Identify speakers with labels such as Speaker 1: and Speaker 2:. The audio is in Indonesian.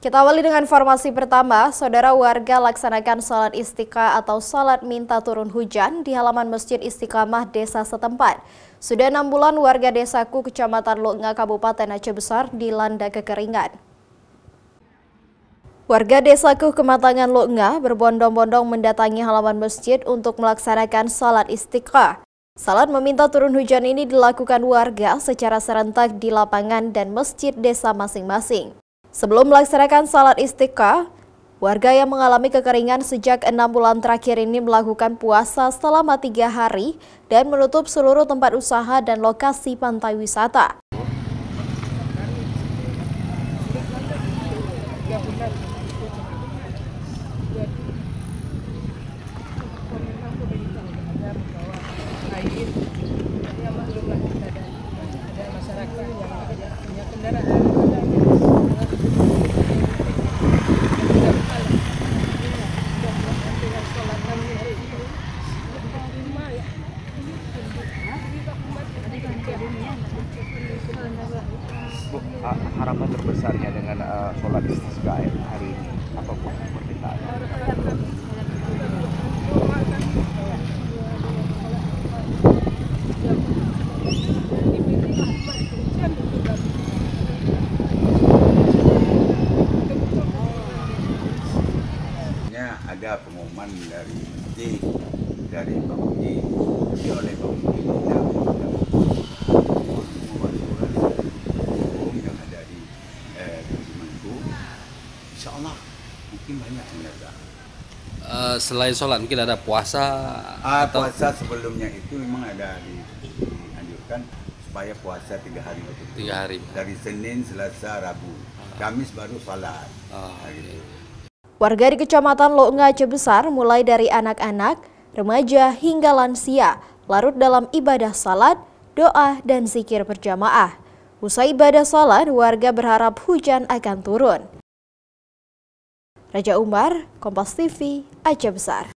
Speaker 1: Kita awali dengan informasi pertama, saudara warga laksanakan salat istiqah atau salat minta turun hujan di halaman Masjid Istiqamah desa setempat. Sudah 6 bulan warga desaku Kecamatan Loknga Kabupaten Aceh Besar dilanda kekeringan. Warga desaku Kematangan Loknga berbondong-bondong mendatangi halaman masjid untuk melaksanakan salat istiqah. Salat meminta turun hujan ini dilakukan warga secara serentak di lapangan dan masjid desa masing-masing. Sebelum melaksanakan salat istiqah, warga yang mengalami kekeringan sejak 6 bulan terakhir ini melakukan puasa selama 3 hari dan menutup seluruh tempat usaha dan lokasi pantai wisata.
Speaker 2: Bu, harapan terbesarnya dengan sholat istisqa hari ini apa Bu permintaannya?
Speaker 3: Ada pengumuman dari masjid, dari Bang Muji, oleh Bang Muji yang ada di Kudimanku, insya Allah mungkin banyak yang datang.
Speaker 4: Selain sholat mungkin ada puasa atau
Speaker 3: puasa sebelumnya itu memang ada dianjurkan supaya puasa 3 hari.
Speaker 4: 3 hari
Speaker 3: dari Senin, Selasa, Rabu, Kamis baru salat. Gitu.
Speaker 1: Warga di Kecamatan Loknga Aceh Besar mulai dari anak-anak, remaja hingga lansia larut dalam ibadah salat, doa dan zikir berjamaah. Usai ibadah salat, warga berharap hujan akan turun. Raja Umar, Kompas TV, Aceh Besar.